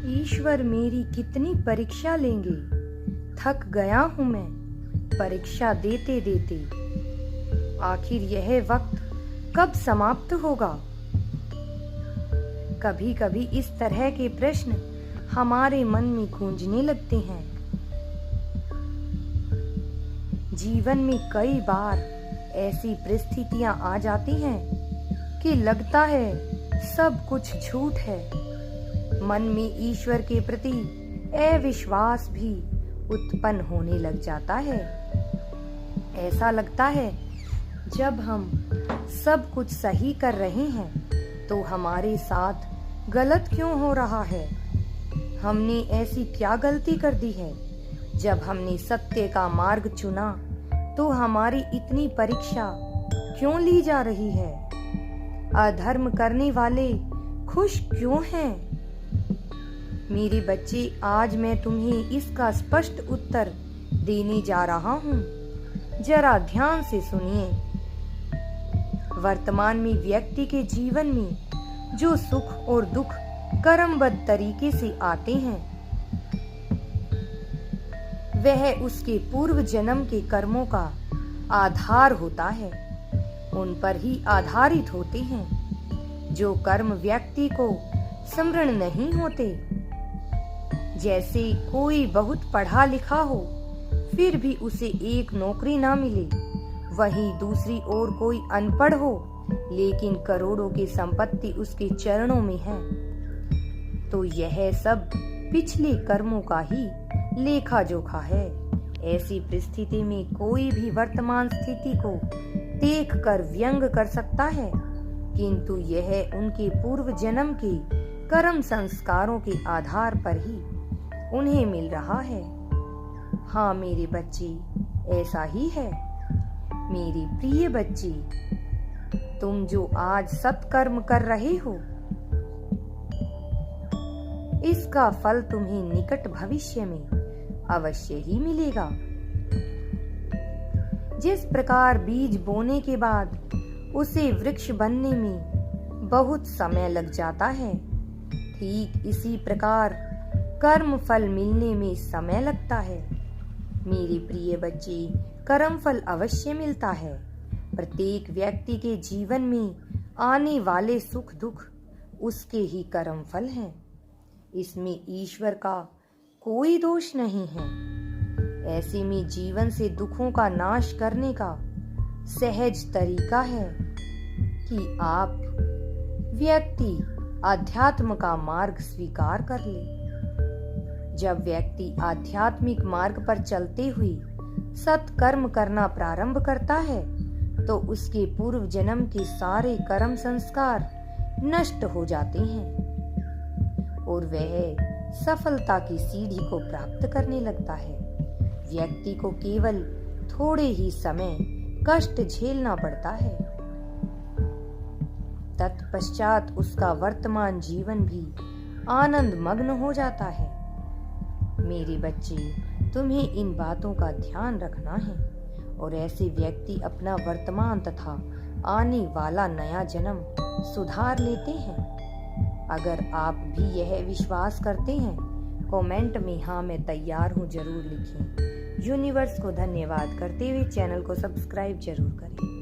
ईश्वर मेरी कितनी परीक्षा लेंगे, थक गया हूं मैं परीक्षा देते देते। आखिर यह वक्त कब समाप्त होगा? कभी कभी इस तरह के प्रश्न हमारे मन में गूंजने लगते हैं। जीवन में कई बार ऐसी परिस्थितियां आ जाती हैं कि लगता है सब कुछ झूठ है। मन में ईश्वर के प्रति अविश्वास भी उत्पन्न होने लग जाता है। ऐसा लगता है जब हम सब कुछ सही कर रहे हैं तो हमारे साथ गलत क्यों हो रहा है? हमने ऐसी क्या गलती कर दी है? जब हमने सत्य का मार्ग चुना तो हमारी इतनी परीक्षा क्यों ली जा रही है? अधर्म करने वाले खुश क्यों हैं? मेरे बच्चे, आज मैं तुम्हें इसका स्पष्ट उत्तर देने जा रहा हूँ। जरा ध्यान से सुनिए। वर्तमान में व्यक्ति के जीवन में जो सुख और दुख कर्मबद्ध तरीके से आते हैं वह उसके पूर्व जन्म के कर्मों का आधार होता है। उन पर ही आधारित होते हैं। जो कर्म व्यक्ति को स्मरण नहीं होते, जैसे कोई बहुत पढ़ा लिखा हो फिर भी उसे एक नौकरी ना मिले, वहीं दूसरी ओर कोई अनपढ़ हो लेकिन करोड़ों की संपत्ति उसके चरणों में है, तो यह सब पिछले कर्मों का ही लेखा जोखा है। ऐसी परिस्थिति में कोई भी वर्तमान स्थिति को देखकर व्यंग कर सकता है, किंतु यह उनके पूर्व जन्म के कर्म संस्कारों के आधार पर ही उन्हें मिल रहा है। हाँ मेरे बच्चे, ऐसा ही है। मेरे प्रिय बच्चे, तुम जो आज सत्कर्म कर रहे हो इसका फल तुम्हें निकट भविष्य में अवश्य ही मिलेगा। जिस प्रकार बीज बोने के बाद उसे वृक्ष बनने में बहुत समय लग जाता है, ठीक इसी प्रकार कर्म फल मिलने में समय लगता है। मेरे प्रिय बच्चे, कर्म फल अवश्य मिलता है। प्रत्येक व्यक्ति के जीवन में आने वाले सुख दुख उसके ही कर्म फल हैं। इसमें ईश्वर का कोई दोष नहीं है। ऐसे में जीवन से दुखों का नाश करने का सहज तरीका है कि आप व्यक्ति आध्यात्म का मार्ग स्वीकार कर ले। जब व्यक्ति आध्यात्मिक मार्ग पर चलते हुए सत्कर्म करना प्रारंभ करता है तो उसके पूर्व जन्म के सारे कर्म संस्कार नष्ट हो जाते हैं और वह सफलता की सीढ़ी को प्राप्त करने लगता है। व्यक्ति को केवल थोड़े ही समय कष्ट झेलना पड़ता है, तत्पश्चात उसका वर्तमान जीवन भी आनंद मग्न हो जाता है। मेरे बच्चे, तुम्हें इन बातों का ध्यान रखना है और ऐसे व्यक्ति अपना वर्तमान तथा आने वाला नया जन्म सुधार लेते हैं। अगर आप भी यह विश्वास करते हैं, कमेंट में हाँ मैं तैयार हूँ जरूर लिखें। यूनिवर्स को धन्यवाद करते हुए चैनल को सब्सक्राइब जरूर करें।